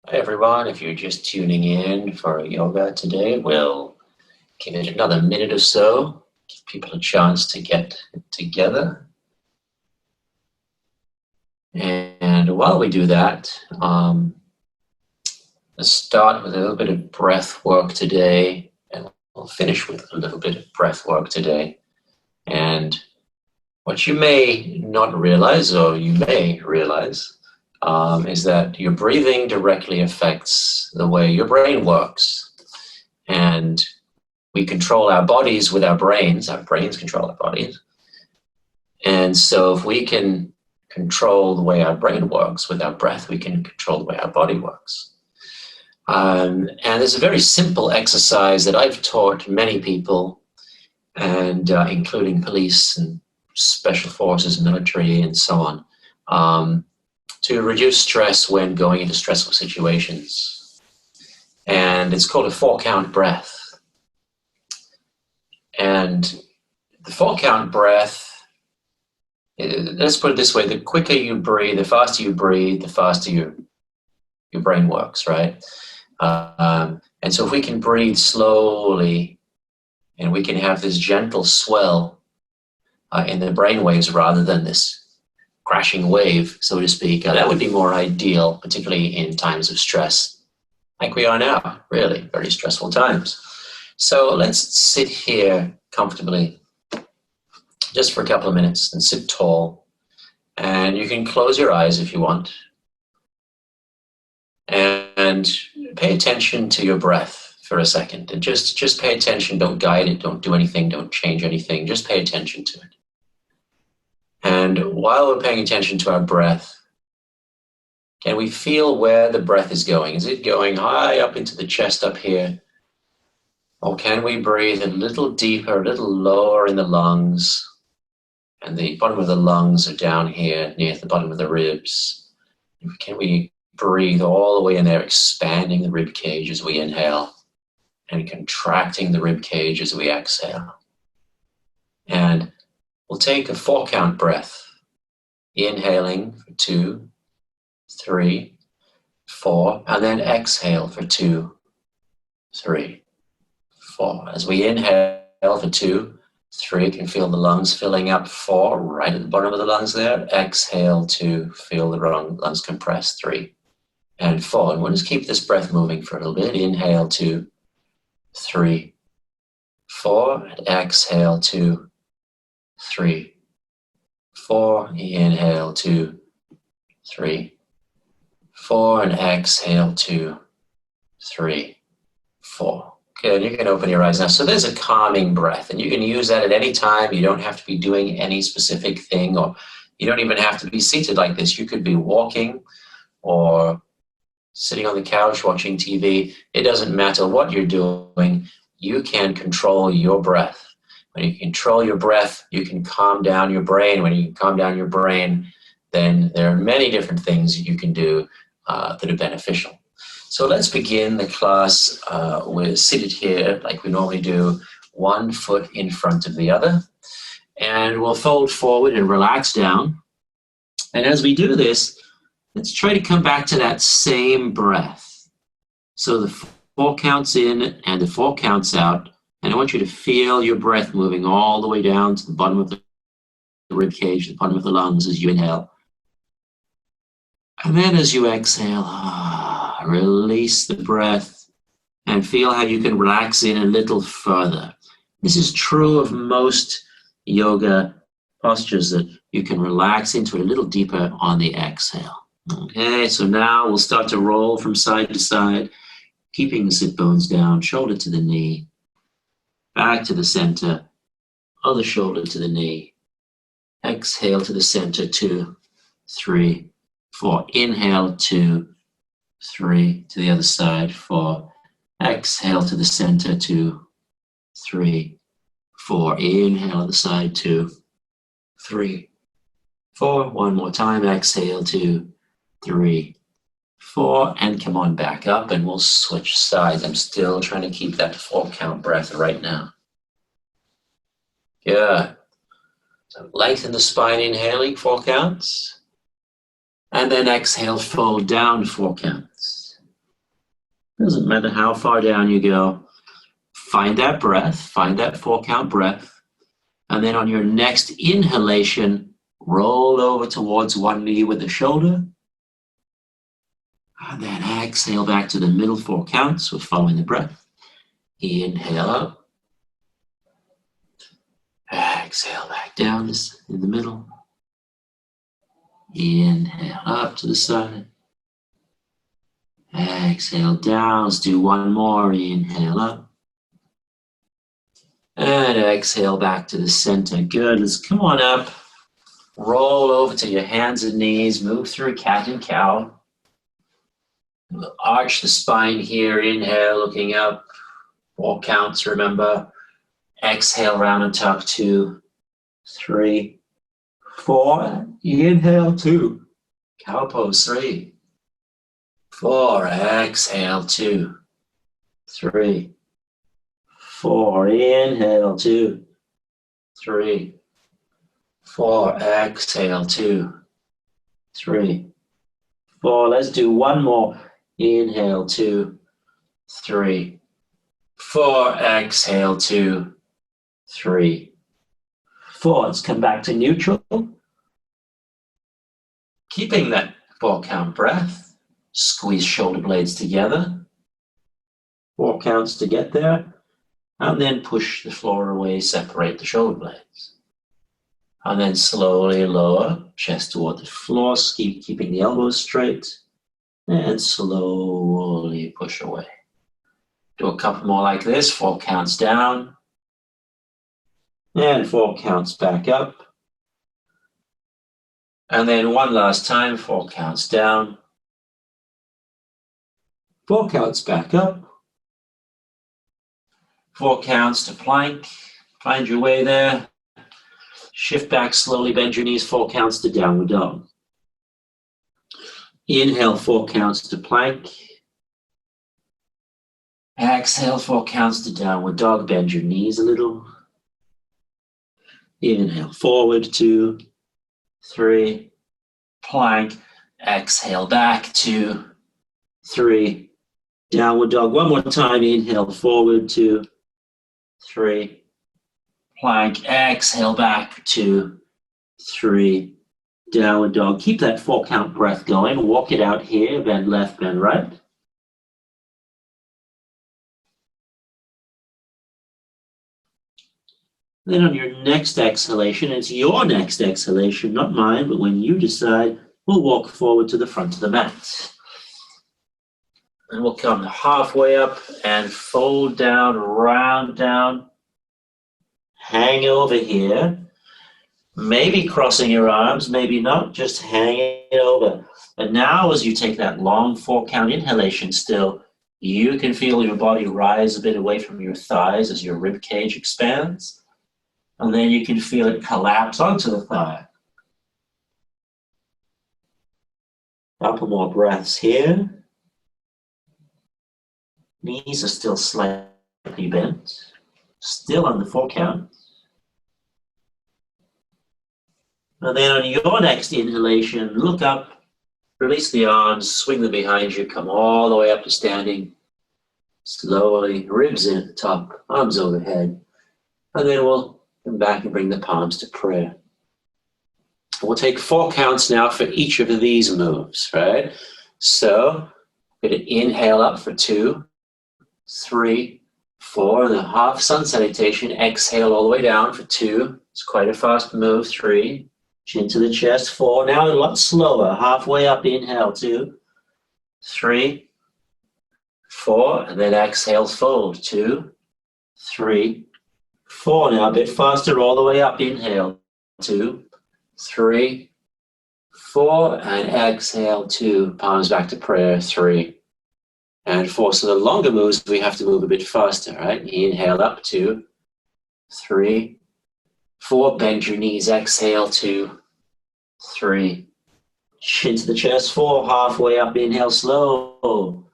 Hi everyone, if you're just tuning in for yoga today, we'll give it another minute or so, give people a chance to get together. And while we do that, let's start with a little bit of breath work today, and we'll finish with a little bit of breath work today. And what you may not realize, or you may realize, is that your breathing directly affects the way your brain works. And we control our bodies with our brains control our bodies. And so if we can control the way our brain works with our breath, we can control the way our body works. And there's a very simple exercise that I've taught many people, and including police and special forces, military, and so on, to reduce stress when going into stressful situations. And it's called a 4-count breath. And the 4-count breath, let's put it this way: the quicker you breathe, the faster you breathe, the faster your brain works, right? And so if we can breathe slowly, and we can have this gentle swell in the brain waves rather than this crashing wave, so to speak, that would be more ideal, particularly in times of stress, like we are now, really, very stressful times. So let's sit here comfortably, just for a couple of minutes, and sit tall. And you can close your eyes if you want. And pay attention to your breath for a second. And just pay attention, don't guide it, don't do anything, don't change anything, just pay attention to it. And while we're paying attention to our breath, can we feel where the breath is going? Is it going high up into the chest up here? Or can we breathe a little deeper, a little lower in the lungs? And the bottom of the lungs are down here near the bottom of the ribs. Can we breathe all the way in there, expanding the rib cage as we inhale and contracting the rib cage as we exhale? And we'll take a 4-count breath, inhaling for 2, 3, 4, and then exhale for 2, 3, 4. As we inhale for 2, 3, you can feel the lungs filling up. 4, right at the bottom of the lungs there. Exhale 2, feel the lungs compress. 3 and 4. And we'll just keep this breath moving for a little bit. Inhale 2, 3, 4, and exhale 2, 3, 4. Inhale 2, 3, 4, and exhale 2, 3, 4. Good. You can open your eyes now. So there's a calming breath, and you can use that at any time. You don't have to be doing any specific thing, or you don't even have to be seated like this. You could be walking or sitting on the couch watching TV. It doesn't matter what you're doing. You can control your breath. When you control your breath, you can calm down your brain. When you calm down your brain, then there are many different things you can do that are beneficial. So let's begin the class. We're seated here like we normally do, one foot in front of the other. And we'll fold forward and relax down. And as we do this, let's try to come back to that same breath. So the 4 counts in and the 4 counts out. And I want you to feel your breath moving all the way down to the bottom of the rib cage, the bottom of the lungs as you inhale. And then as you exhale, release the breath and feel how you can relax in a little further. This is true of most yoga postures, that you can relax into a little deeper on the exhale. Okay, so now we'll start to roll from side to side, keeping the sit bones down, shoulder to the knee, back to the center, other shoulder to the knee. Exhale to the center, 2, 3, 4. Inhale, 2, 3, to the other side, 4. Exhale to the center, 2, 3, 4. Inhale to the side, 2, 3, 4. One more time. Exhale, 2, 3, 4. And come on back up, and we'll switch sides. I'm still trying to keep that 4-count breath right now. Good. So lengthen the spine, inhaling 4 counts. And then exhale, fold down 4 counts. Doesn't matter how far down you go. Find that breath, find that 4-count breath. And then on your next inhalation, roll over towards one knee with the shoulder. And then exhale back to the middle 4 counts. We're following the breath. Inhale up. Exhale back down in the middle. Inhale up to the side. Exhale down. Let's do one more. Inhale up. And exhale back to the center. Good. Let's come on up. Roll over to your hands and knees. Move through cat and cow. Arch the spine here. Inhale, looking up. 4 counts, remember. Exhale, round and tuck. 2, 3, 4. Inhale, 2. Cow pose, 3, 4. Exhale, 2, 3, 4. Inhale, 2, 3, 4. Exhale, 2, 3, 4. Let's do one more. Inhale, 2, 3, 4. Exhale, 2, 3, 4. Let's come back to neutral. Keeping that 4-count breath. Squeeze shoulder blades together. 4 counts to get there. And then push the floor away, separate the shoulder blades. And then slowly lower, chest toward the floor, keeping the elbows straight. And slowly push away. Do a couple more like this, 4 counts down. And 4 counts back up. And then one last time, 4 counts down. 4 counts back up. 4 counts to plank. Find your way there. Shift back slowly, bend your knees, 4 counts to downward dog. Inhale, 4 counts to plank. Exhale, 4 counts to downward dog. Bend your knees a little. Inhale, forward, 2, 3, plank. Exhale, back, 2, 3, downward dog. One more time. Inhale, forward, 2, 3, plank. Exhale, back, 2, 3, downward dog. Keep that 4-count breath going. Walk it out here. Bend left, bend right. Then on your next exhalation, it's your next exhalation, not mine, but when you decide, we'll walk forward to the front of the mat. And we'll come halfway up and fold down, round down, hang over here. Maybe crossing your arms, maybe not, just hang it over. And now as you take that long 4-count inhalation still, you can feel your body rise a bit away from your thighs as your rib cage expands. And then you can feel it collapse onto the thigh. Couple more breaths here. Knees are still slightly bent. Still on the 4 count. And then on your next inhalation, look up, release the arms, swing them behind you, come all the way up to standing. Slowly, ribs in at the top, arms overhead. And then we'll come back and bring the palms to prayer. We'll take 4 counts now for each of these moves, right? So, we're going to inhale up for 2, 3, 4, and the half sun salutation. Exhale all the way down for 2. It's quite a fast move. 3, chin to the chest. 4. Now a lot slower. Halfway up, inhale. 2, 3, 4, and then exhale, fold. 2, 3, 4. Now a bit faster, all the way up. Inhale. 2, 3, 4, and exhale. 2. Palms back to prayer. 3 and 4. So the longer moves, we have to move a bit faster, right? Inhale up. 2, 3, 4. Bend your knees. Exhale. 2, 3. Chin to the chest. 4. Halfway up. Inhale. Slow.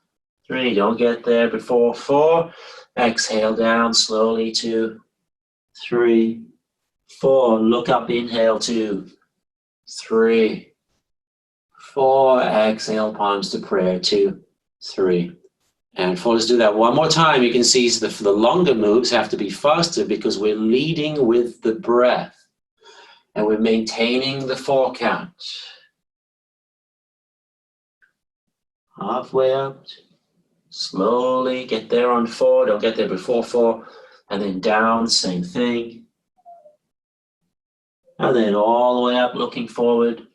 3. Don't get there before 4. Exhale down slowly. 2, 3, 4. Look up. Inhale. 2, 3, 4. Exhale. Palms to prayer. 2, 3, And for us to do that one more time, you can see the longer moves have to be faster because we're leading with the breath. And we're maintaining the 4 count. Halfway up. Slowly get there on 4. Don't get there before 4. And then down, same thing. And then all the way up, looking forward.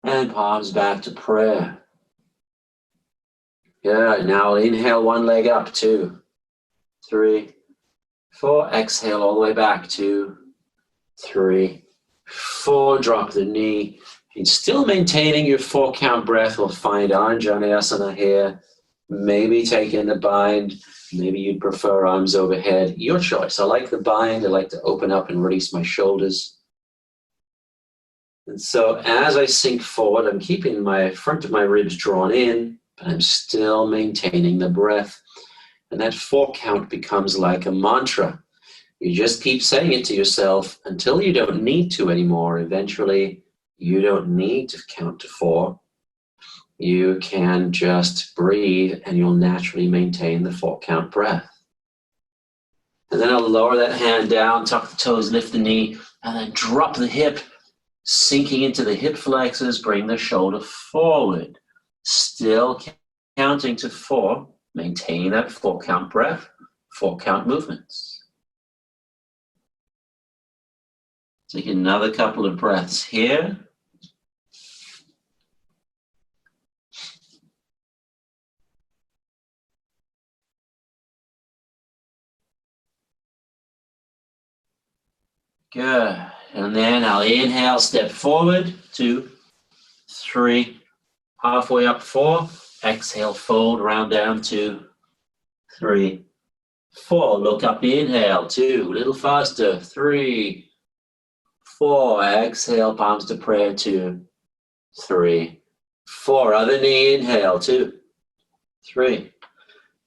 And palms back to prayer. Good. Now inhale one leg up. 2, 3, 4. Exhale all the way back. 2, 3, 4. Drop the knee. And still maintaining your 4 count breath. We'll find Anjaneyasana here. Maybe taking the bind. Maybe you'd prefer arms overhead. Your choice. I like the bind. I like to open up and release my shoulders. And so as I sink forward, I'm keeping my front of my ribs drawn in, but I'm still maintaining the breath. And that 4 count becomes like a mantra. You just keep saying it to yourself until you don't need to anymore. Eventually, you don't need to count to 4. You can just breathe and you'll naturally maintain the 4 count breath. And then I'll lower that hand down, tuck the toes, lift the knee, and then drop the hip, sinking into the hip flexors, bring the shoulder forward. Still counting to 4, maintain that 4 count breath, 4 count movements. Take another couple of breaths here. Good. And then I'll inhale, step forward. 2, 3, halfway up 4. Exhale, fold, round down. 2, 3, 4. Look up, inhale. 2, a little faster. 3, 4. Exhale, palms to prayer. 2, 3, 4. Other knee, inhale. 2, 3,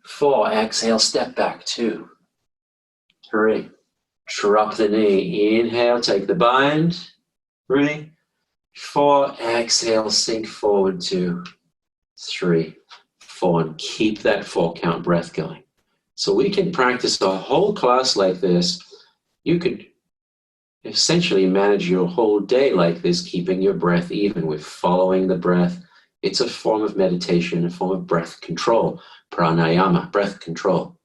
4. Exhale, step back. 2, 3. Drop the knee. Inhale, take the bind. 3, 4. Exhale, sink forward. 2, 3, 4. And keep that 4 count breath going. So we can practice a whole class like this. You could essentially manage your whole day like this, keeping your breath even with following the breath. It's a form of meditation, a form of breath control. Pranayama, breath control.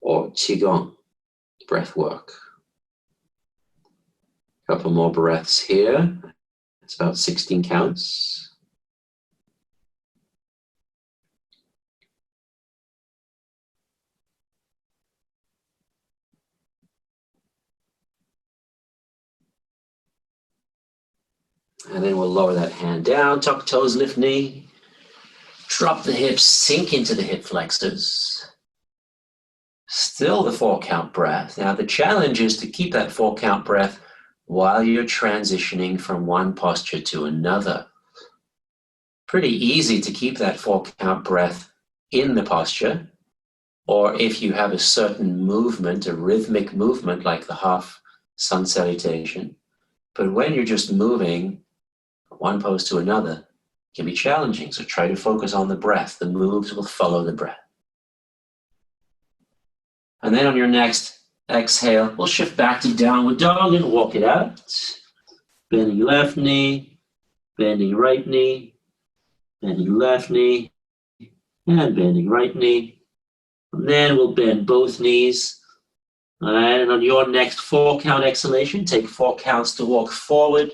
Or Qigong, breath work. A couple more breaths here. It's about 16 counts. And then we'll lower that hand down, tuck toes, lift knee. Drop the hips, sink into the hip flexors. Still the 4 count breath. Now the challenge is to keep that 4 count breath while you're transitioning from one posture to another. Pretty easy to keep that 4 count breath in the posture, or if you have a certain movement, a rhythmic movement like the half Sun Salutation. But when you're just moving from one pose to another, it can be challenging. So try to focus on the breath. The moves will follow the breath. And then on your next exhale, we'll shift back to downward dog and walk it out. Bending left knee, bending right knee, bending left knee, and bending right knee. And then we'll bend both knees. And on your next 4 count exhalation, take 4 counts to walk forward.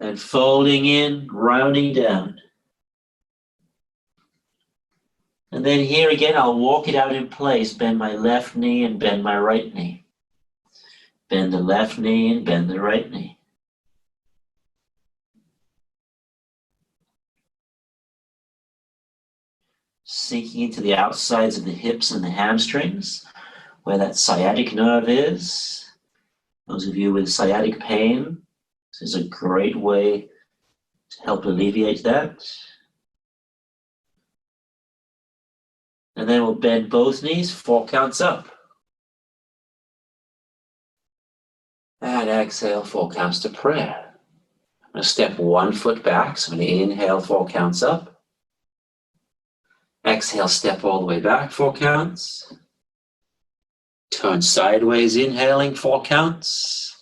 And folding in, rounding down. And then here again, I'll walk it out in place. Bend my left knee and bend my right knee. Bend the left knee and bend the right knee. Sinking into the outsides of the hips and the hamstrings, where that sciatic nerve is. Those of you with sciatic pain, this is a great way to help alleviate that. And then we'll bend both knees, 4 counts up. And exhale, 4 counts to prayer. I'm going to step 1 foot back. So I'm going to inhale 4 counts up. Exhale, step all the way back 4 counts. Turn sideways, inhaling 4 counts.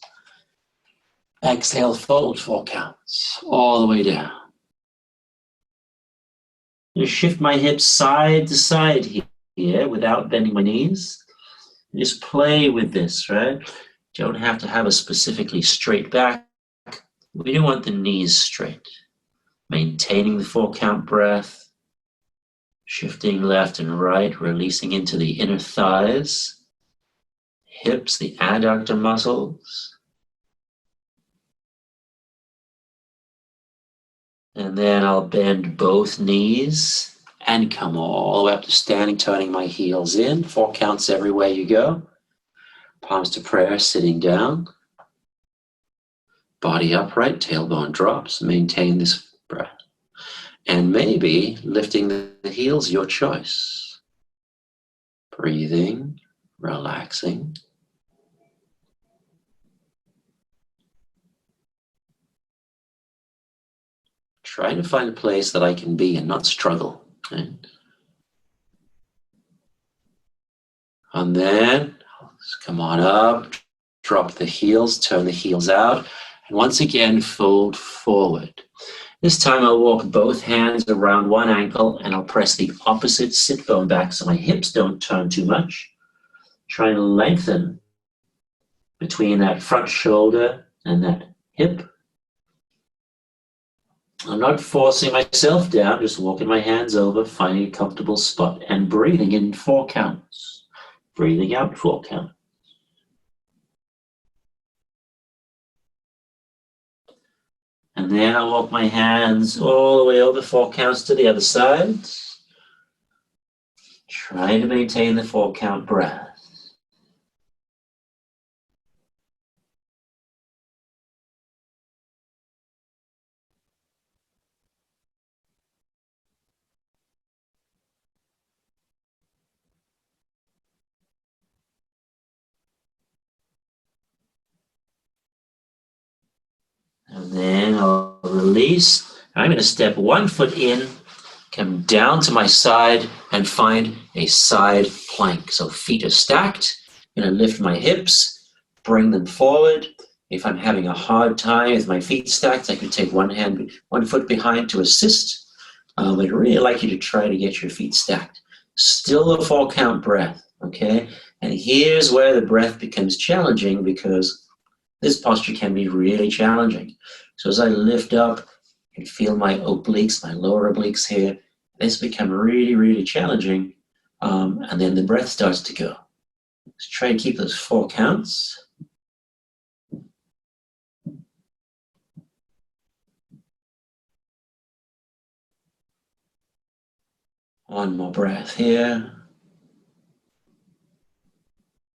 Exhale, fold 4 counts, all the way down. Just shift my hips side to side here without bending my knees. Just play with this, right? Don't have to have a specifically straight back. We don't want the knees straight. Maintaining the 4 count breath. Shifting left and right, releasing into the inner thighs. Hips, the adductor muscles. And then I'll bend both knees and come all the way up to standing, turning my heels in. 4 counts every way you go. Palms to prayer, sitting down. Body upright, tailbone drops. Maintain this breath. And maybe lifting the heels, your choice. Breathing, relaxing. Trying to find a place that I can be and not struggle. Okay? And then come on up, drop the heels, turn the heels out, and once again fold forward. This time I'll walk both hands around one ankle and I'll press the opposite sit bone back so my hips don't turn too much. Try and lengthen between that front shoulder and that hip. I'm not forcing myself down, just walking my hands over, finding a comfortable spot and breathing in 4 counts. Breathing out 4 counts. And then I'll walk my hands all the way over 4 counts to the other side. Trying to maintain the 4 count breath. And then I'll release. I'm going to step 1 foot in, come down to my side, and find a side plank. So feet are stacked. I'm going to lift my hips, bring them forward. If I'm having a hard time with my feet stacked, I can take 1 foot behind to assist. I'd really like you to try to get your feet stacked. Still a 4 count breath, okay? And here's where the breath becomes challenging because this posture can be really challenging. So as I lift up, I can feel my obliques, my lower obliques here. This become really, really challenging. And then the breath starts to go. Let's try and keep those 4 counts. One more breath here.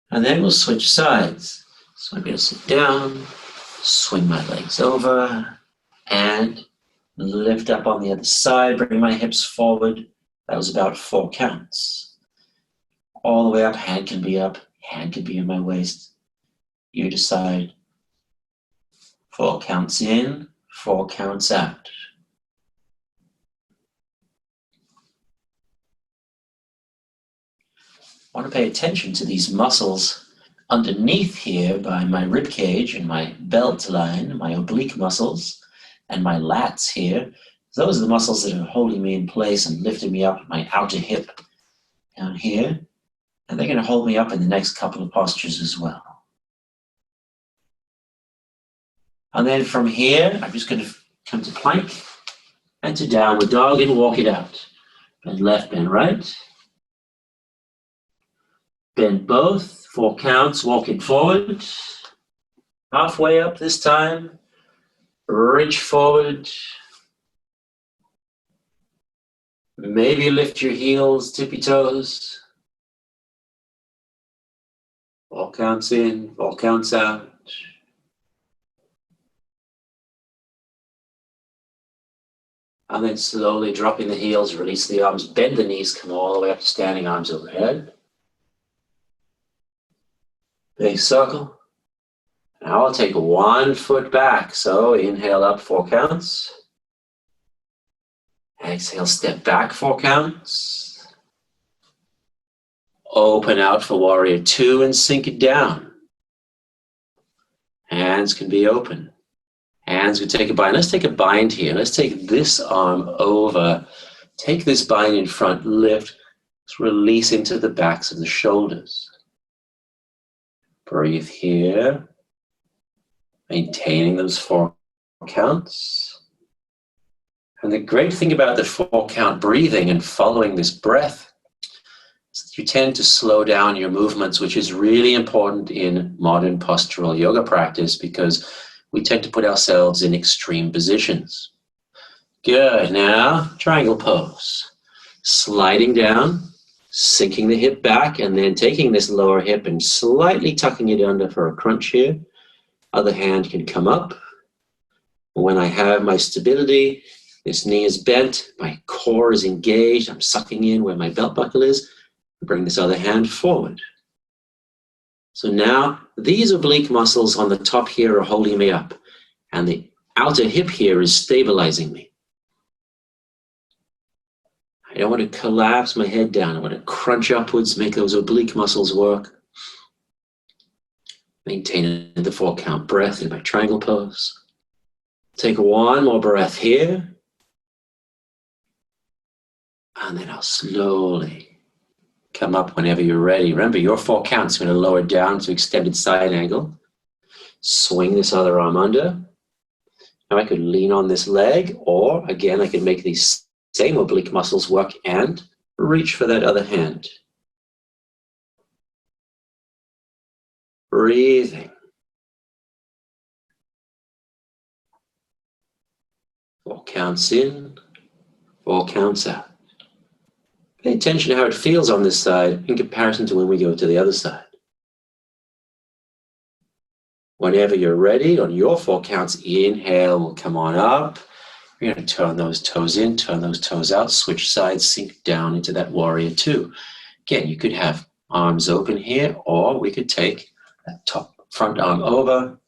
And then we'll switch sides. So I'm going to sit down, swing my legs over, and lift up on the other side, bring my hips forward. That was about 4 counts. All the way up, hand can be up, hand can be in my waist. You decide. 4 counts in, 4 counts out. I want to pay attention to these muscles underneath here by my rib cage and my belt line, my oblique muscles, and my lats here. Those are the muscles that are holding me in place and lifting me up, my outer hip down here. And they're going to hold me up in the next couple of postures as well. And then from here, I'm just going to come to plank and to downward dog and walk it out. Bend left, bend right. Bend both, 4 counts, walking forward. Halfway up this time. Reach forward. Maybe lift your heels, tippy toes. 4 counts in, 4 counts out. And then slowly dropping the heels, release the arms, bend the knees, come all the way up to standing arms overhead. Big circle. Now I'll take 1 foot back. So inhale up 4 counts. Exhale, step back 4 counts. Open out for warrior 2 and sink it down. Hands can be open. Hands can take a bind. Let's take a bind here. Let's take this arm over. Take this bind in front, lift. Let's release into the backs of the shoulders. Breathe here. Maintaining those 4 counts. And the great thing about the 4 count breathing and following this breath is that you tend to slow down your movements, which is really important in modern postural yoga practice because we tend to put ourselves in extreme positions. Good. Now, triangle pose. Sliding down, sinking the hip back, and then taking this lower hip and slightly tucking it under for a crunch here. Other hand can come up. When I have my stability, this knee is bent, my core is engaged, I'm sucking in where my belt buckle is. Bring this other hand forward. So now these oblique muscles on the top here are holding me up, and the outer hip here is stabilizing me. I don't want to collapse my head down. I want to crunch upwards, make those oblique muscles work. Maintain the 4 count breath in my triangle pose. Take 1 more breath here. And then I'll slowly come up whenever you're ready. Remember, your 4 counts. I'm going to lower down to extended side angle. Swing this other arm under. Now I could lean on this leg, or again, I could make these same oblique muscles work and reach for that other hand. Breathing. 4 counts in, 4 counts out. Pay attention to how it feels on this side in comparison to when we go to the other side. Whenever you're ready, on your 4 counts, inhale will come on up. You're going to turn those toes in, turn those toes out, switch sides, sink down into that warrior 2. Again, you could have arms open here, or we could take that top front arm over,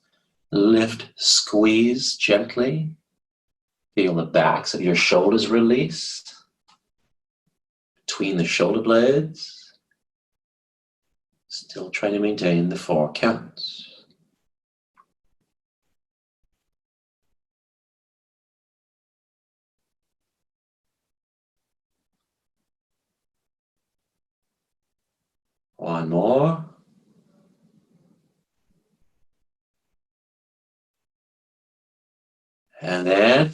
lift, squeeze gently. Feel the backs of your shoulders release between the shoulder blades. Still trying to maintain the 4 counts. One more. And then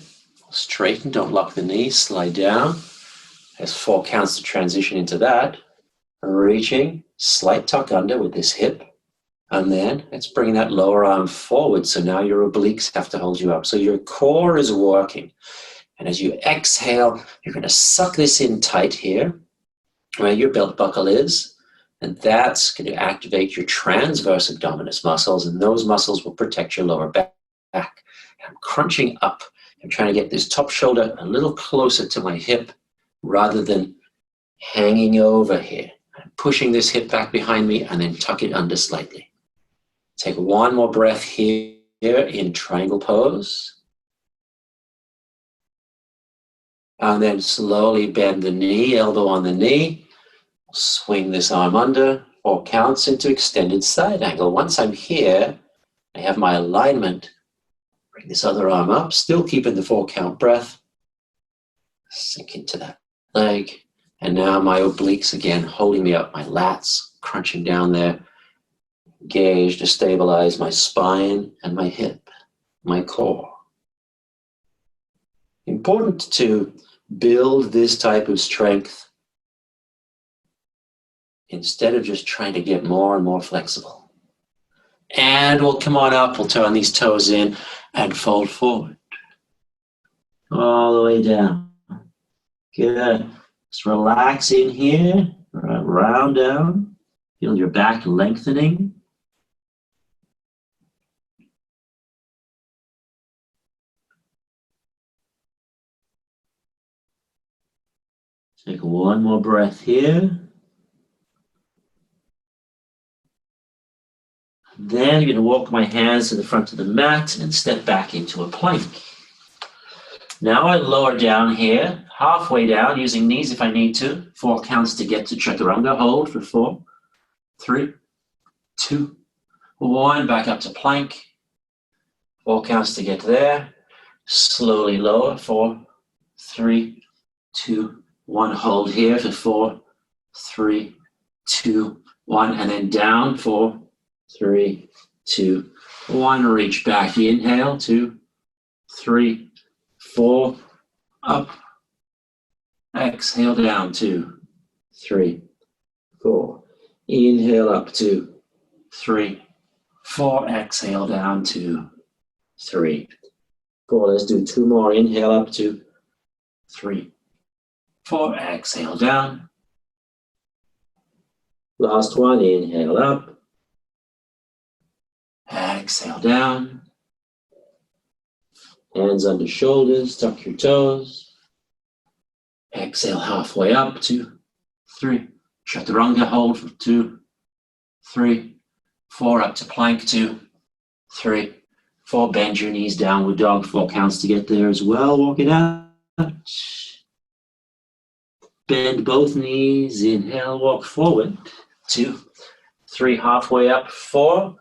straighten, don't lock the knees, slide down. There's 4 counts to transition into that. Reaching, slight tuck under with this hip. And then let's bring that lower arm forward. So now your obliques have to hold you up. So your core is working. And as you exhale, you're going to suck this in tight here, where your belt buckle is. And that's going to activate your transverse abdominis muscles. And those muscles will protect your lower back. I'm crunching up. I'm trying to get this top shoulder a little closer to my hip rather than hanging over here. I'm pushing this hip back behind me and then tuck it under slightly. Take 1 more breath here in triangle pose. And then slowly bend the knee, elbow on the knee. Swing this arm under, 4 counts into extended side angle. Once I'm here, I have my alignment. Bring this other arm up, still keeping the 4 count breath. Sink into that leg. And now my obliques again holding me up, my lats crunching down there. Engage to stabilize my spine and my hip, my core. Important to build this type of strength instead of just trying to get more and more flexible. And we'll come on up, we'll turn these toes in and fold forward. All the way down. Good. Just relax in here, round down. Feel your back lengthening. Take 1 more breath here. Then I'm going to walk my hands to the front of the mat and step back into a plank. Now I lower down here, halfway down, using knees if I need to. 4 counts to get to chaturanga. Hold for 4, 3, 2, 1. Back up to plank. 4 counts to get there. Slowly lower. 4, 3, 2, 1. Hold here for 4, 3, 2, 1. And then down. 4, 3, 2, 1. Reach back. Inhale. 2, 3, 4. Up. Exhale down. 2, 3, 4. Inhale up. 2, 3, 4. Exhale down. 2, 3, 4. Let's do 2 more. Inhale up. 2, 3, 4. Exhale down. Last one. Inhale up. Exhale down. Hands under shoulders. Tuck your toes. Exhale halfway up. 2, 3. Chaturanga. Hold for 2, 3, 4. Up to plank. 2, 3, 4. Bend your knees. Downward dog. 4 counts to get there as well. Walk it out. Bend both knees. Inhale. Walk forward. 2, 3. Halfway up. 4.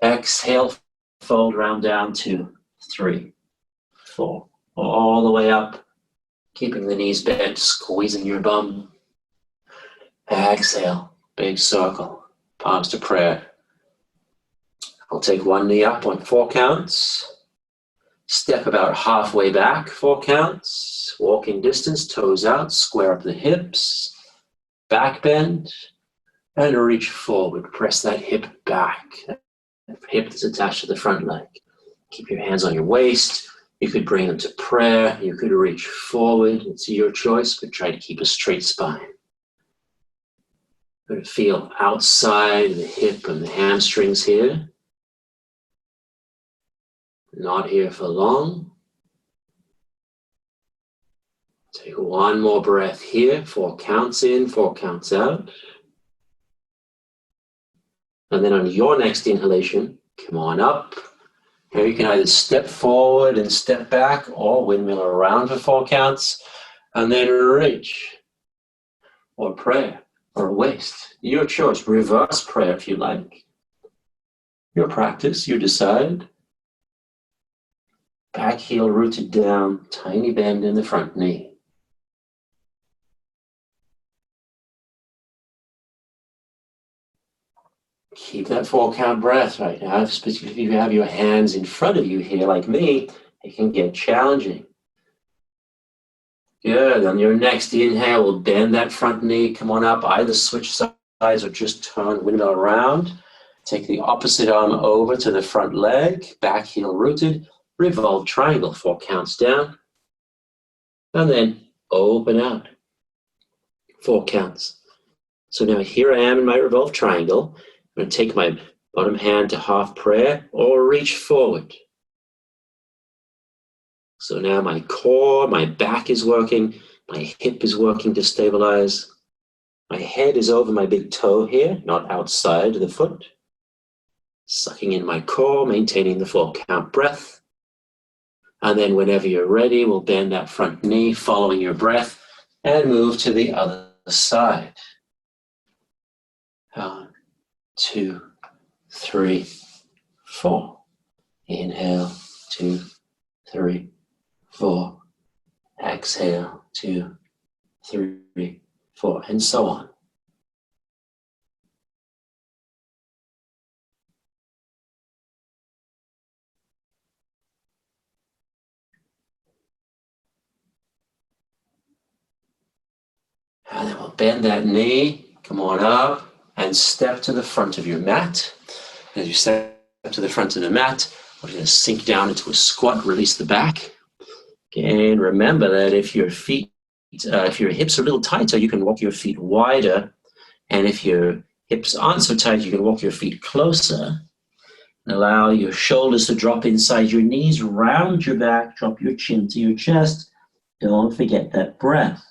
Exhale. Fold round down. 2, 3, 4. All the way up. Keeping the knees bent. Squeezing your bum. Exhale. Big circle. Palms to prayer. I'll take 1 knee up on 4 counts. Step about halfway back, 4 counts. Walking distance, toes out, square up the hips. Back bend. And reach forward. Press that hip back. That hip that's attached to the front leg. Keep your hands on your waist. You could bring them to prayer. You could reach forward. It's your choice, but try to keep a straight spine. Good to feel outside the hip and the hamstrings here. Not here for long. Take 1 more breath here. 4 counts in, 4 counts out. And then on your next inhalation, come on up. Here you can either step forward and step back or windmill around for 4 counts and then reach or prayer or waist. Your choice. Reverse prayer if you like. Your practice, you decide. Back heel rooted down, tiny bend in the front knee. Keep that 4 count breath right now. Especially if you have your hands in front of you here like me, it can get challenging. Good. On your next inhale, we'll bend that front knee. Come on up. Either switch sides or just turn windmill around. Take the opposite arm over to the front leg. Back heel rooted. Revolve triangle. 4 counts down. And then open out. 4 counts. So now here I am in my revolve triangle. I'm going to take my bottom hand to half prayer or reach forward. So now my core, my back is working, my hip is working to stabilize. My head is over my big toe here, not outside the foot. Sucking in my core, maintaining the 4 count breath. And then whenever you're ready, we'll bend that front knee, following your breath, and move to the other side. 1, 2, 3, 4. Inhale, 2, 3, 4. Exhale, 2, 3, 4, and so on. And then we'll bend that knee, come on up, and step to the front of your mat. As you step to the front of the mat, we're going to sink down into a squat, release the back. Again, remember that if your hips are a little tighter, you can walk your feet wider. And if your hips aren't so tight, you can walk your feet closer. And allow your shoulders to drop inside your knees, round your back, drop your chin to your chest. Don't forget that breath.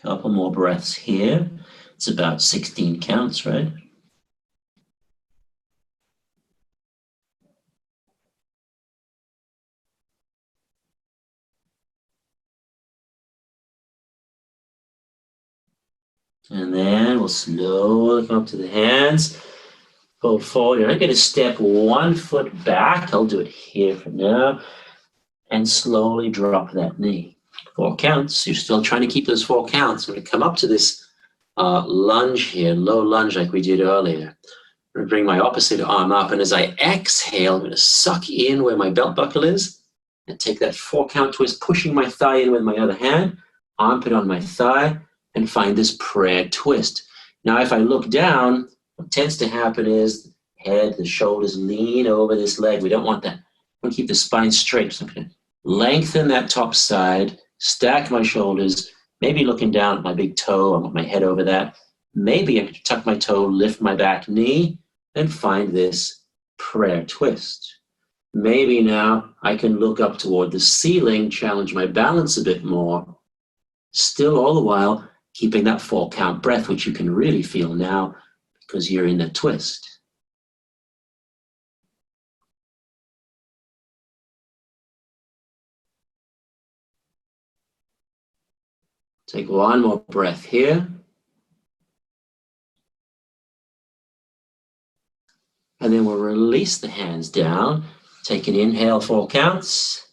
Couple more breaths here. It's about 16 counts, right? And then we'll slowly come up to the hands. Fold forward. And I'm going to step 1 foot back. I'll do it here for now. And slowly drop that knee. 4 counts. You're still trying to keep those 4 counts. I'm going to come up to this lunge here, low lunge like we did earlier. I'm going to bring my opposite arm up. And as I exhale, I'm going to suck in where my belt buckle is. And take that 4 count twist, pushing my thigh in with my other hand. Armpit on my thigh. And find this prayer twist. Now, if I look down, what tends to happen is the head, the shoulders lean over this leg. We don't want that. We want to keep the spine straight. So I'm going to lengthen that top side, stack my shoulders, maybe looking down at my big toe. I want my head over that. Maybe I could tuck my toe, lift my back knee, and find this prayer twist. Maybe now I can look up toward the ceiling, challenge my balance a bit more, still all the while keeping that 4 count breath, which you can really feel now because you're in the twist. Take 1 more breath here. And then we'll release the hands down. Take an inhale, 4 counts.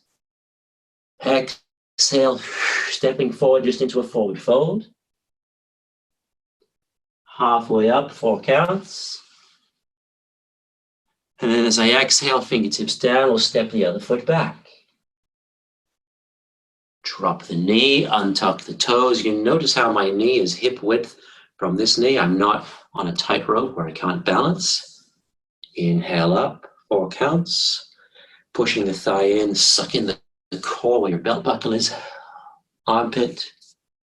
Exhale, stepping forward just into a forward fold. Halfway up, 4 counts. And then as I exhale, fingertips down, we'll step the other foot back. Drop the knee, untuck the toes. You can notice how my knee is hip width from this knee. I'm not on a tightrope where I can't balance. Inhale up, 4 counts. Pushing the thigh in, suck in the core where your belt buckle is. Armpit,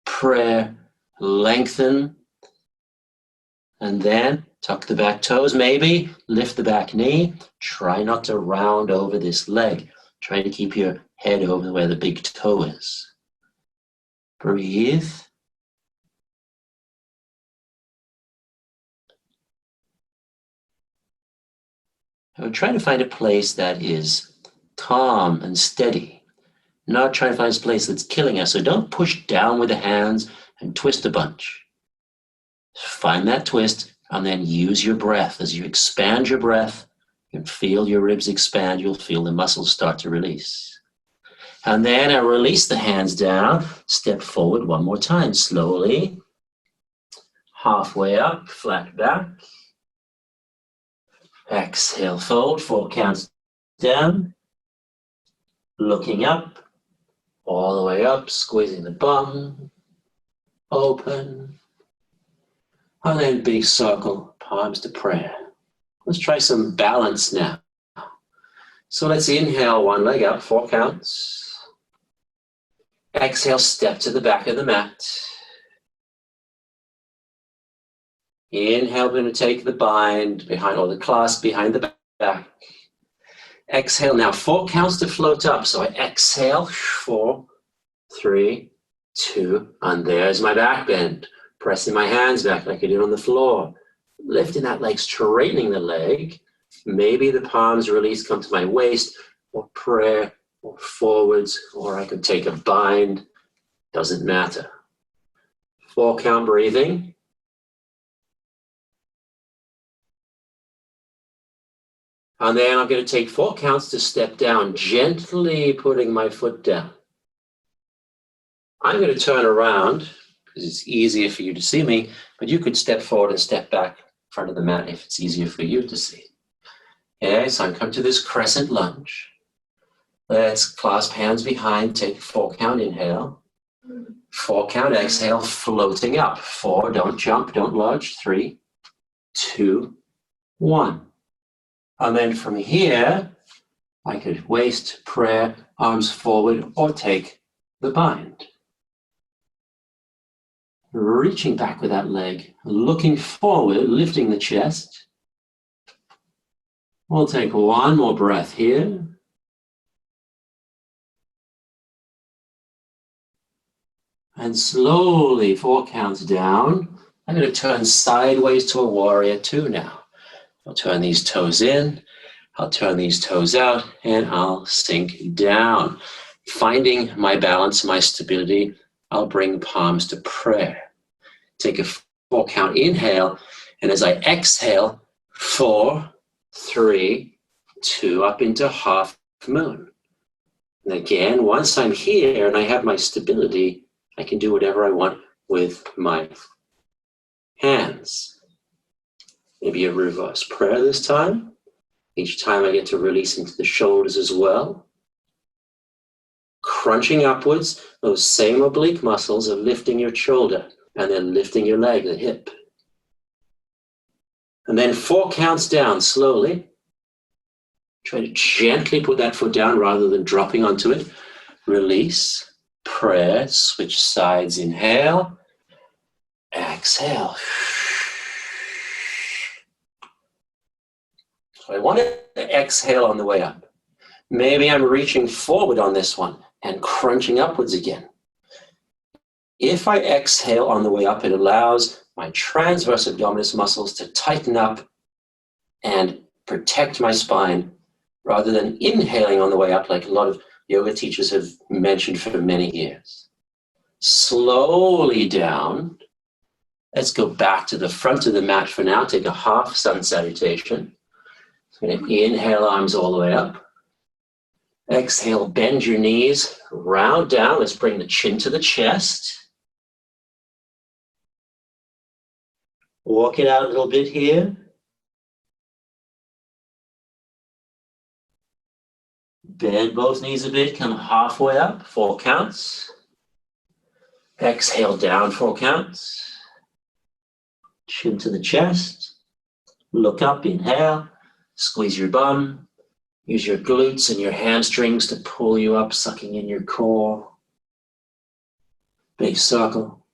prayer, lengthen. And then tuck the back toes, maybe. Lift the back knee. Try not to round over this leg. Try to keep your head over where the big toe is. Breathe. I would try to find a place that is calm and steady. Not try to find a place that's killing us. So don't push down with the hands and twist a bunch. Find that twist and then use your breath. As you expand your breath, you can feel your ribs expand. You'll feel the muscles start to release. And then I release the hands down. Step forward 1 more time, slowly. Halfway up, flat back. Exhale, fold, 4 counts down. Looking up, all the way up, squeezing the bum. Open. And then big circle, palms to prayer. Let's try some balance now. So let's inhale 1 leg up, 4 counts. Exhale, step to the back of the mat. Inhale, we're going to take the bind behind, or the clasp behind the back. Exhale now, 4 counts to float up. So I exhale, 4, 3, 2, and there's my back bend. Pressing my hands back like I did on the floor. Lifting that leg, straightening the leg. Maybe the palms release, come to my waist, or prayer, or forwards, or I could take a bind. Doesn't matter. 4 count breathing. And then I'm going to take 4 counts to step down, gently putting my foot down. I'm going to turn around, because it's easier for you to see me, but you could step forward and step back in front of the mat if it's easier for you to see. Okay, so I'm coming to this crescent lunge. Let's clasp hands behind, take 4 count inhale. 4 count exhale, floating up. 4, don't jump, don't lodge. 3, 2, 1. And then from here, I could waist, prayer, arms forward, or take the bind. Reaching back with that leg, looking forward, lifting the chest. We'll take 1 more breath here. And slowly, 4 counts down. I'm going to turn sideways to a warrior 2 now. I'll turn these toes in, I'll turn these toes out, and I'll sink down. Finding my balance, my stability, I'll bring palms to prayer. Take a 4 count inhale, and as I exhale, 4, 3, 2, up into half moon. And again, once I'm here and I have my stability, I can do whatever I want with my hands. Maybe a reverse prayer this time. Each time I get to release into the shoulders as well. Crunching upwards, those same oblique muscles are lifting your shoulder and then lifting your leg, the hip. And then 4 counts down slowly. Try to gently put that foot down rather than dropping onto it. Release, prayer, switch sides, inhale, exhale. So I want to exhale on the way up. Maybe I'm reaching forward on this one and crunching upwards again. If I exhale on the way up, it allows my transverse abdominis muscles to tighten up and protect my spine rather than inhaling on the way up like a lot of yoga teachers have mentioned for many years. Slowly down. Let's go back to the front of the mat for now. Take a half sun salutation. I'm going to inhale, arms all the way up. Exhale, bend your knees, round down. Let's bring the chin to the chest. Walk it out a little bit here. Bend both knees a bit, come halfway up, 4 counts. Exhale down, 4 counts. Chin to the chest. Look up, inhale. Squeeze your bum. Use your glutes and your hamstrings to pull you up, sucking in your core. Big circle.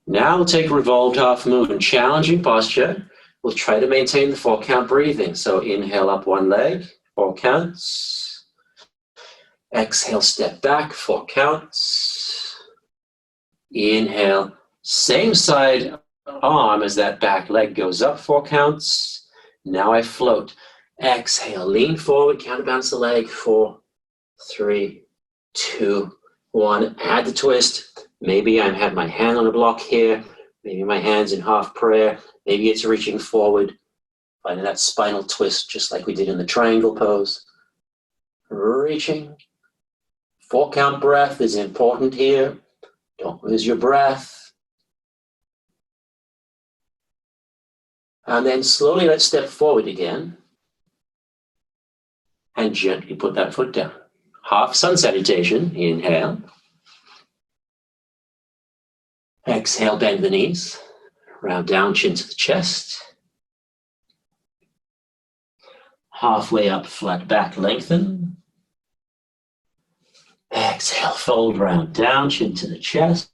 Now we'll take revolved half moon. Challenging posture. We'll try to maintain the 4 count breathing. So inhale up one leg, 4 counts. Exhale, step back, 4 counts. Inhale, same side arm as that back leg goes up, 4 counts. Now I float. Exhale, lean forward, counterbalance the leg, 4, 3, 2, 1. Add the twist. Maybe I have my hand on a block here. Maybe my hand's in half prayer. Maybe it's reaching forward. Finding that spinal twist just like we did in the triangle pose. Reaching. 4 count breath is important here. Don't lose your breath. And then slowly let's step forward again. And gently put that foot down. Half sun salutation. Inhale. Exhale, bend the knees. Round down, chin to the chest. Halfway up, flat back, lengthen. Exhale, fold round down, chin to the chest.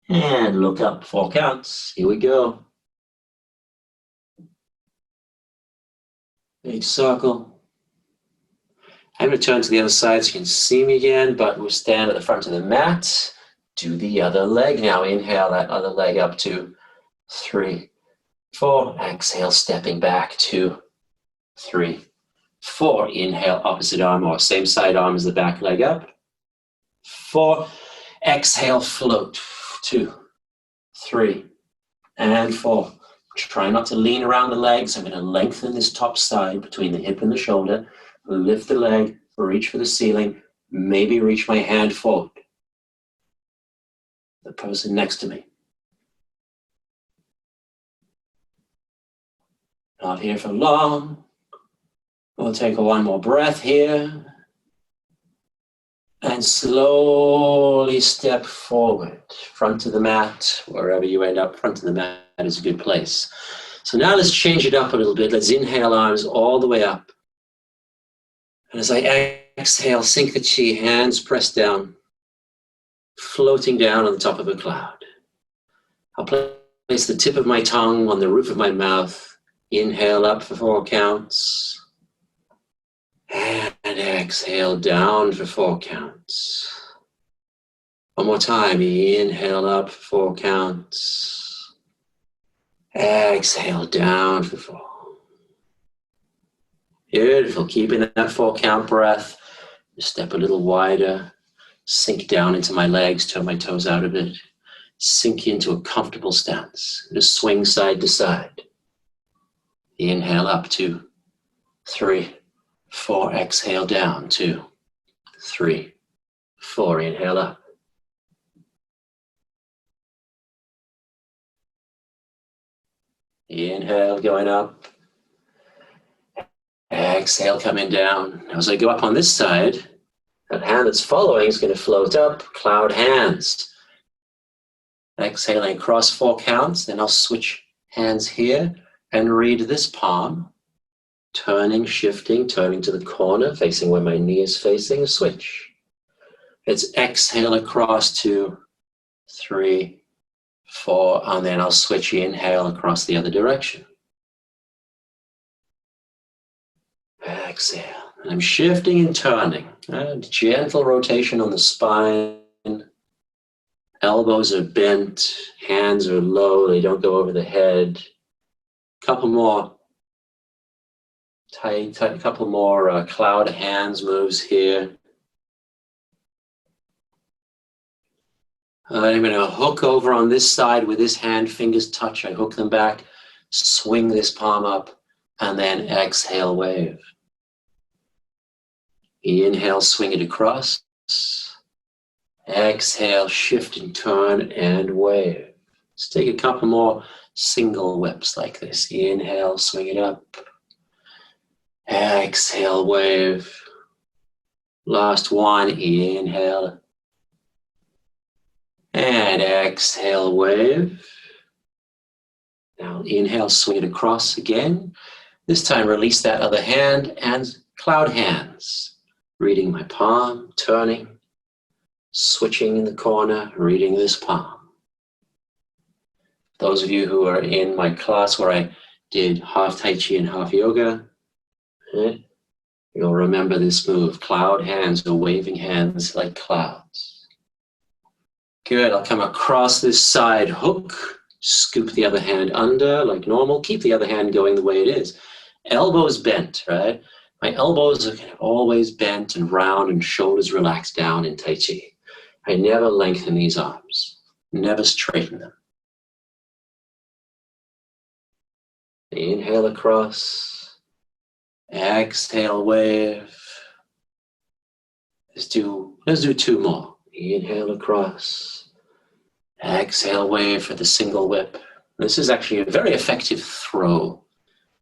And look up, 4 counts. Here we go. Big circle. I'm going to turn to the other side so you can see me again, but we'll stand at the front of the mat. Do the other leg now. Inhale that other leg up, 2, 3, 4. Exhale, stepping back, 2, 3, 4. Inhale, opposite arm or same side arm as the back leg up. 4. Exhale, float, 2, 3, and 4. Try not to lean around the legs. I'm going to lengthen this top side between the hip and the shoulder. Lift the leg, reach for the ceiling. Maybe reach my hand forward. The person next to me. Not here for long. We'll take one more breath here. And slowly step forward. Front of the mat, wherever you end up, front of the mat is a good place. So now let's change it up a little bit. Let's inhale, arms all the way up. And as I exhale, sink the chi, hands pressed down, floating down on the top of a cloud. I'll place the tip of my tongue on the roof of my mouth. Inhale up for 4 counts. And exhale down for 4 counts. One more time. Inhale up, 4 counts. Exhale down for 4. Beautiful. Keeping that 4 count breath. Step a little wider. Sink down into my legs. Turn my toes out a bit. Sink into a comfortable stance. Just swing side to side. Inhale up, 2, 3, 4. Exhale down, 2, 3, 4. Inhale up. Inhale, going up. Exhale, coming down. As I go up on this side, that hand that's following is going to float up, cloud hands. Exhaling across 4 counts, then I'll switch hands here and read this palm. Turning, shifting, turning to the corner, facing where my knee is facing, switch. It's exhale across 2, 3, 4, and then I'll switch, inhale across the other direction. Exhale. And I'm shifting and turning. Gentle rotation on the spine. Elbows are bent. Hands are low. They don't go over the head. Couple more tight, couple more cloud hands moves here. I'm going to hook over on this side with this hand, fingers touch. I hook them back, swing this palm up, and then exhale, wave. Inhale, swing it across. Exhale, shift and turn and wave. Let's take a couple more single whips like this. Inhale, swing it up. Exhale, wave. Last one, inhale. And exhale, wave. Now inhale, swing it across again. This time release that other hand and cloud hands. Reading my palm, turning, switching in the corner, reading this palm. Those of you who are in my class where I did half Tai Chi and half yoga, you'll remember this move, cloud hands or waving hands like clouds. Good, I'll come across this side, hook, scoop the other hand under like normal, keep the other hand going the way it is. Elbows bent, right? My elbows are kind of always bent and round and shoulders relaxed down in Tai Chi. I never lengthen these arms, never straighten them. Inhale across, exhale, wave. Let's do 2 more. Inhale across, exhale, wave for the single whip. This is actually a very effective throw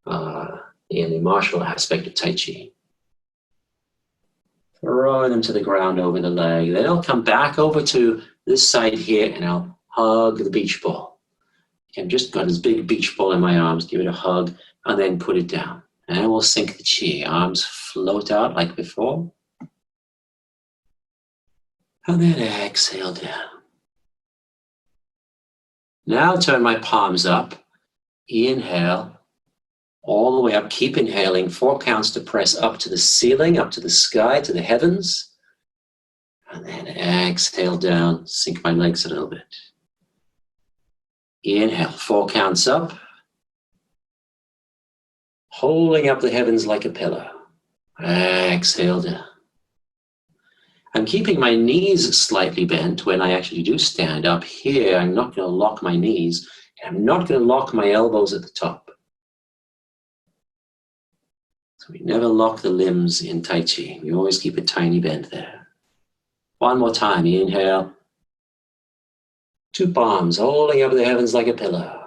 in the martial aspect of Tai Chi. Throwing them to the ground over the leg. Then I'll come back over to this side here and I'll hug the beach ball. I've just got this big beach ball in my arms, give it a hug, and then put it down. And we'll sink the chi. Arms float out like before. And then exhale down. Now turn my palms up. Inhale. All the way up. Keep inhaling. 4 counts to press up to the ceiling, up to the sky, to the heavens. And then exhale down. Sink my legs a little bit. Inhale, 4 counts up. Holding up the heavens like a pillow. Exhale down. I'm keeping my knees slightly bent when I actually do stand up. Here, I'm not going to lock my knees. I'm not going to lock my elbows at the top. So we never lock the limbs in Tai Chi. We always keep a tiny bend there. One more time. Inhale. 2 palms holding up the heavens like a pillow.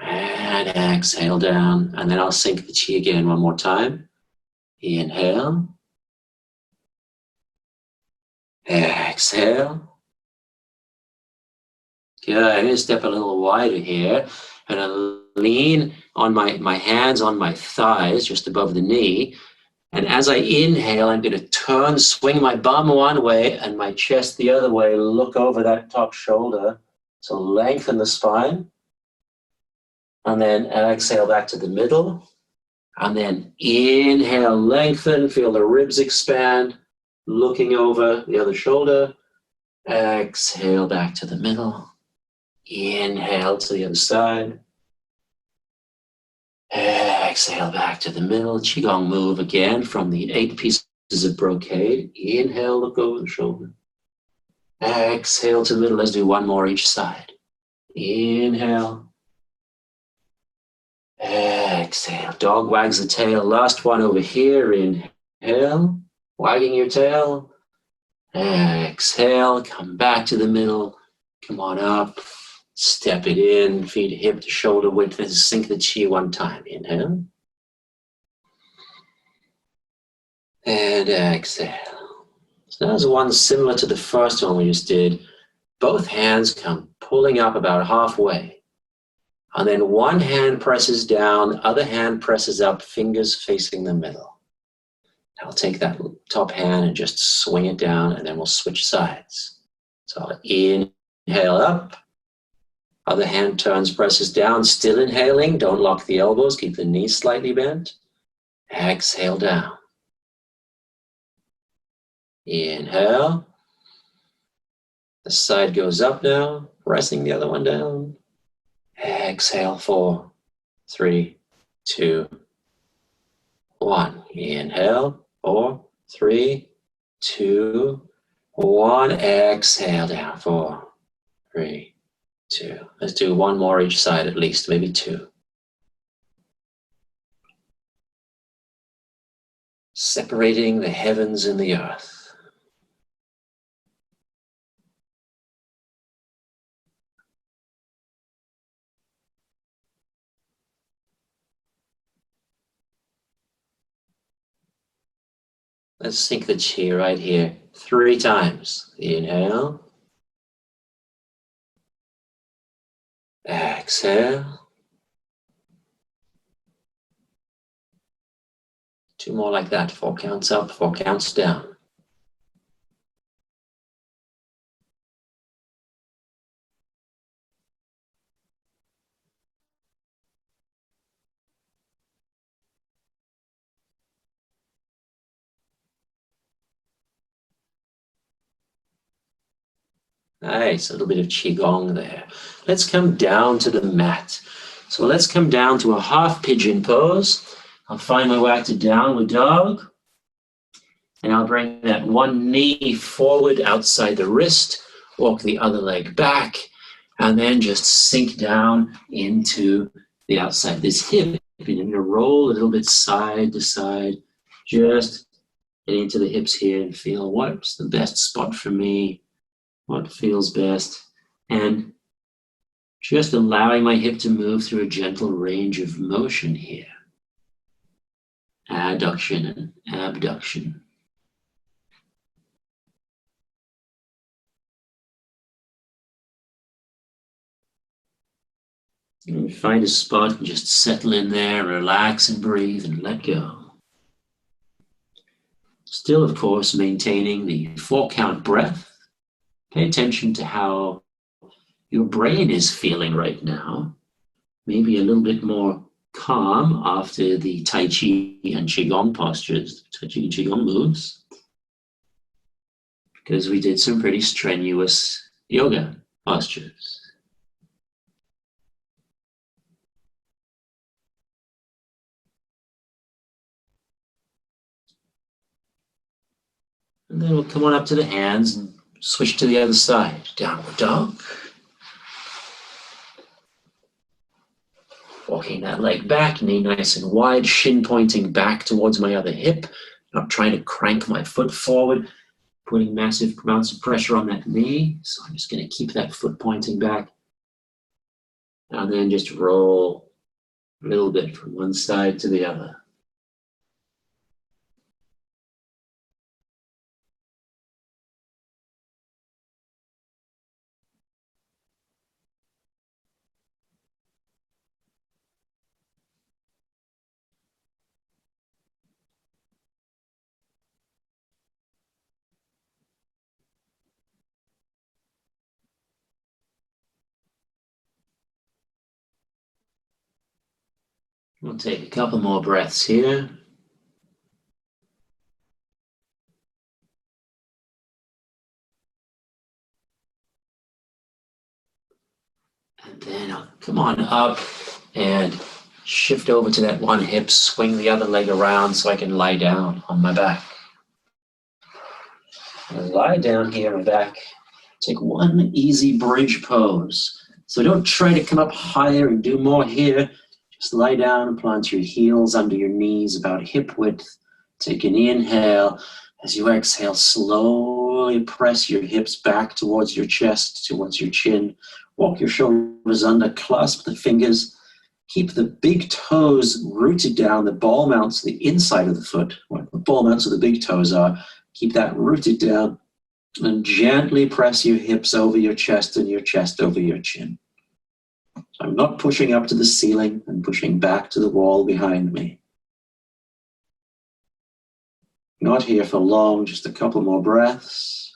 And exhale down. And then I'll sink the chi again one more time. Inhale. Exhale. Good. I'm going to step a little wider here. And I'll lean on my hands on my thighs, just above the knee. And as I inhale, I'm going to turn, swing my bum one way and my chest the other way. Look over that top shoulder. So lengthen the spine. And then exhale back to the middle. And then inhale, lengthen, feel the ribs expand. Looking over the other shoulder. Exhale back to the middle. Inhale to the other side. Exhale back to the middle. Qigong move again from the 8 pieces of brocade. Inhale, look over the shoulder. Exhale to the middle. Let's do one more each side. Inhale. Exhale. Dog wags the tail. Last one over here. Inhale. Wagging your tail. Exhale. Come back to the middle. Come on up. Step it in. Feet hip to shoulder width. And sink the chi one time. Inhale. And exhale. So now there's one similar to the first one we just did. Both hands come pulling up about halfway. And then one hand presses down, other hand presses up, fingers facing the middle. I'll take that top hand and just swing it down, and then we'll switch sides. So inhale up. Other hand turns, presses down, still inhaling. Don't lock the elbows, keep the knees slightly bent. Exhale down. Inhale. The side goes up now, pressing the other one down. Exhale, 4, 3, 2, 1. Inhale, 4, 3, 2, 1. Exhale down, 4, 3, 2. Let's do one more each side at least, maybe 2. Separating the heavens and the earth. Let's sink the chi right here 3 times. Inhale. Exhale. 2 more like that. 4 counts up, 4 counts down. Nice, a little bit of Qigong there. Let's come down to the mat. So let's come down to a half pigeon pose. I'll find my way to downward dog. And I'll bring that one knee forward outside the wrist, walk the other leg back, and then just sink down into the outside of this hip. You're going to roll a little bit side to side, just get into the hips here and feel what's the best spot for me. What feels best, and just allowing my hip to move through a gentle range of motion here. Adduction and abduction. And find a spot and just settle in there, relax and breathe and let go. Still, of course, maintaining the 4-count breath. Pay attention to how your brain is feeling right now. Maybe a little bit more calm after the Tai Chi and Qigong postures, Tai Chi and Qigong moves, because we did some pretty strenuous yoga postures. And then we'll come on up to the hands and switch to the other side. Downward dog. Walking that leg back, knee nice and wide, shin pointing back towards my other hip. Not trying to crank my foot forward, putting massive amounts of pressure on that knee. So I'm just going to keep that foot pointing back. And then just roll a little bit from one side to the other. We'll take a couple more breaths here. And then I'll come on up and shift over to that one hip, swing the other leg around so I can lie down on my back. And lie down here on my back. Take one easy bridge pose. So don't try to come up higher and do more here. Just lie down and plant your heels under your knees about hip width. Take an inhale. As you exhale, slowly press your hips back towards your chest, towards your chin. Walk your shoulders under, clasp the fingers. Keep the big toes rooted down, the ball mounts, the inside of the foot, where the ball mounts of the big toes are. Keep that rooted down and gently press your hips over your chest and your chest over your chin. So I'm not pushing up to the ceiling, I'm pushing back to the wall behind me. Not here for long, just a couple more breaths.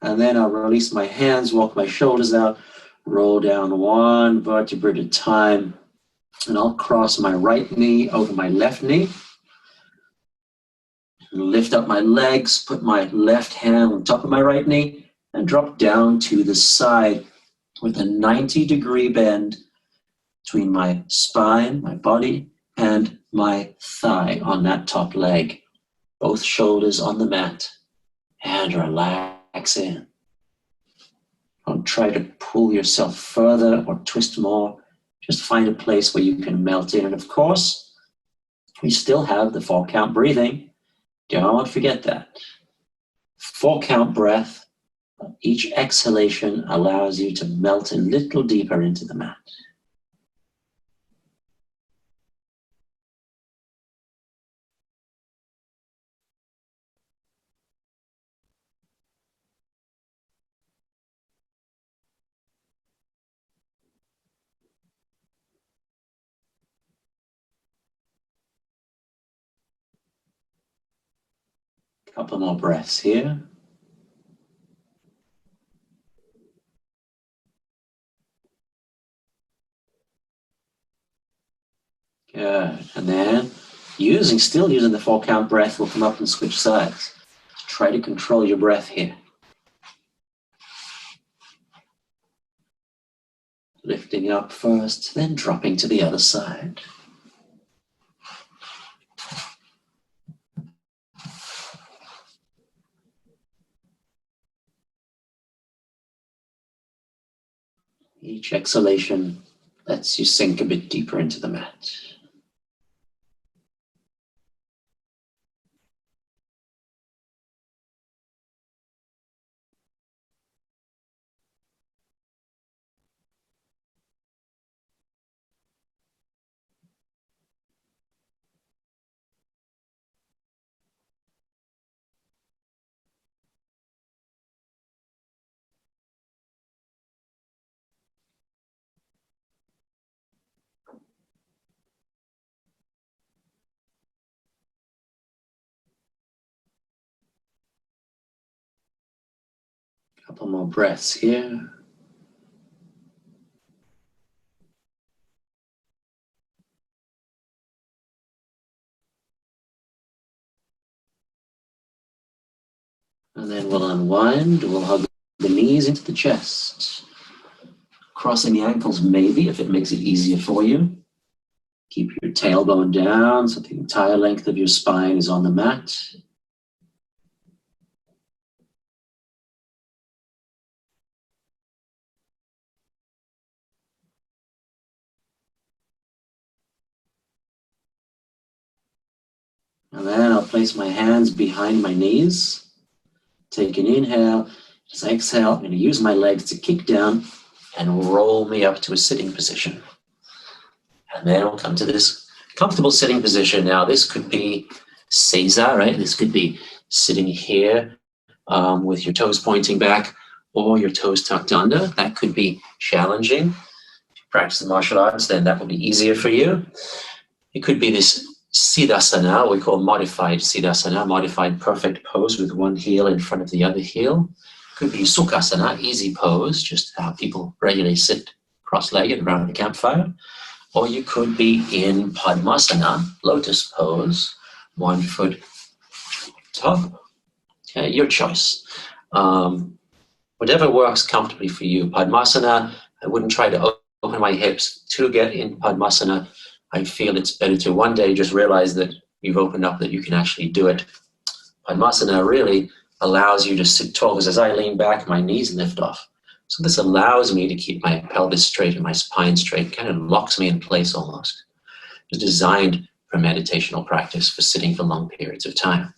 And then I'll release my hands, walk my shoulders out, roll down one vertebra at a time. And I'll cross my right knee over my left knee. Lift up my legs, put my left hand on top of my right knee, and drop down to the side with a 90-degree bend between my spine, my body, and my thigh on that top leg. Both shoulders on the mat, and relax in. Don't try to pull yourself further or twist more. Just find a place where you can melt in. And of course, we still have the 4-count breathing. Don't forget that. 4-count breath. Each exhalation allows you to melt a little deeper into the mat. Couple more breaths here. Good. And then still using the 4-count breath, we'll come up and switch sides. Try to control your breath here. Lifting up first, then dropping to the other side. Each exhalation lets you sink a bit deeper into the mat. Couple more breaths here. And then we'll unwind, we'll hug the knees into the chest. Crossing the ankles maybe, if it makes it easier for you. Keep your tailbone down so the entire length of your spine is on the mat. And then I'll place my hands behind my knees. Take an inhale. As I exhale, I'm going to use my legs to kick down and roll me up to a sitting position. And then we'll come to this comfortable sitting position. Now, this could be Seiza, right? This could be sitting here with your toes pointing back or your toes tucked under. That could be challenging. If you practice the martial arts, then that will be easier for you. It could be this Siddhasana, we call modified Siddhasana, modified perfect pose with one heel in front of the other heel. Could be Sukhasana, easy pose, just how people regularly sit cross-legged around the campfire. Or you could be in Padmasana, lotus pose, one foot top. Your choice. Whatever works comfortably for you. Padmasana, I wouldn't try to open my hips to get in Padmasana. I feel it's better to one day just realize that you've opened up, that you can actually do it. Padmasana really allows you to sit tall, because as I lean back, my knees lift off. So this allows me to keep my pelvis straight and my spine straight, kind of locks me in place almost. It's designed for meditational practice, for sitting for long periods of time.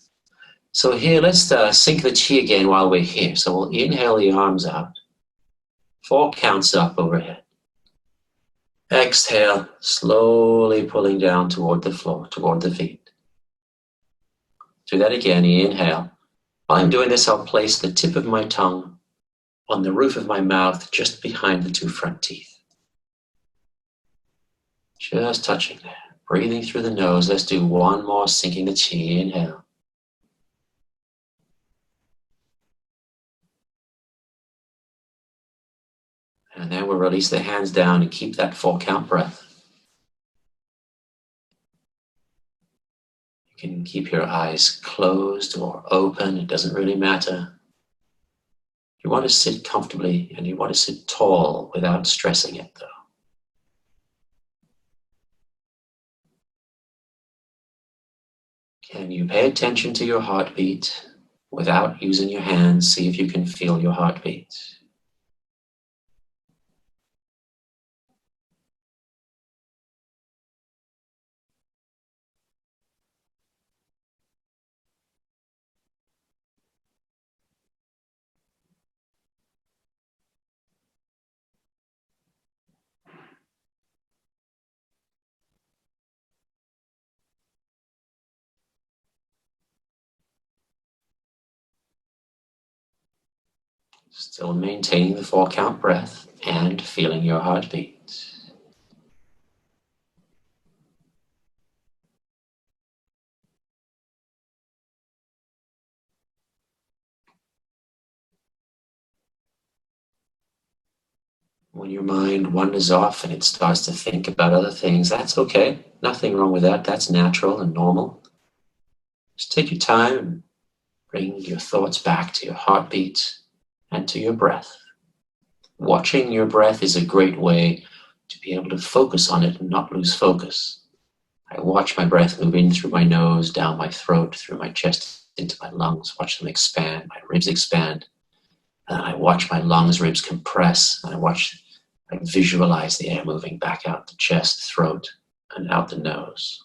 So here, let's sync the chi again while we're here. So we'll inhale the arms out. 4 counts up overhead. Exhale, slowly pulling down toward the floor, toward the feet. Do that again, inhale. While I'm doing this, I'll place the tip of my tongue on the roof of my mouth, just behind the 2 front teeth. Just touching there. Breathing through the nose. Let's do one more, sinking the chi. Inhale. And then we'll release the hands down and keep that 4 count breath. You can keep your eyes closed or open. It doesn't really matter. You want to sit comfortably and you want to sit tall without stressing it, though. Can you pay attention to your heartbeat without using your hands? See if you can feel your heartbeat. Still maintaining the 4 count breath and feeling your heartbeat. When your mind wanders off and it starts to think about other things, that's okay. Nothing wrong with that. That's natural and normal. Just take your time and bring your thoughts back to your heartbeat and to your breath. Watching your breath is a great way to be able to focus on it and not lose focus. I watch my breath move in through my nose, down my throat, through my chest, into my lungs, watch them expand, my ribs expand. And I watch my lungs, ribs compress, and I visualize the air moving back out the chest, throat, and out the nose.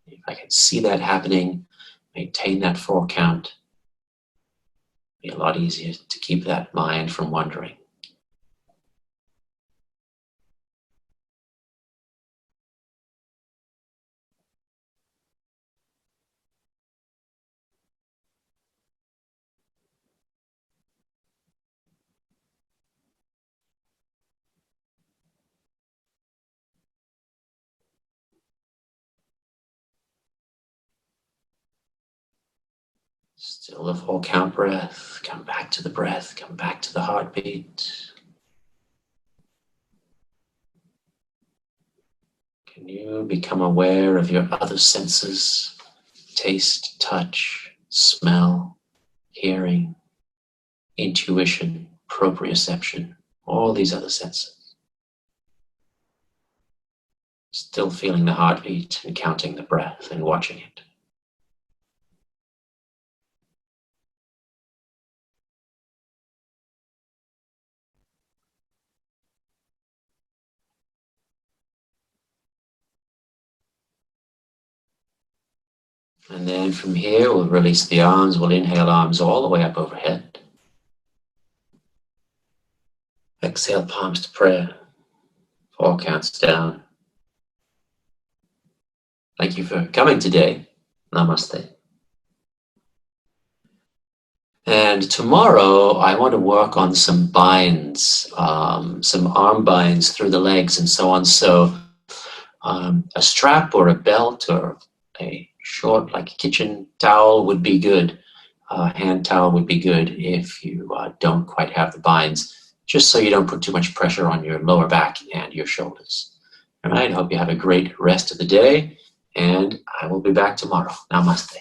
If I can see that happening, maintain that 4 count, it'll be a lot easier to keep that mind from wandering. Still the 4 count breath. Come back to the breath. Come back to the heartbeat. Can you become aware of your other senses? Taste, touch, smell, hearing, intuition, proprioception, all these other senses. Still feeling the heartbeat and counting the breath and watching it. And then from here, we'll release the arms. We'll inhale arms all the way up overhead. Exhale, palms to prayer. 4 counts down. Thank you for coming today. Namaste. And tomorrow, I want to work on some binds, some arm binds through the legs and so on. So a strap or a belt or a short, like a kitchen towel would be good. Hand towel would be good if you don't quite have the binds, just so you don't put too much pressure on your lower back and your shoulders. All right, I hope you have a great rest of the day, and I will be back tomorrow. Namaste.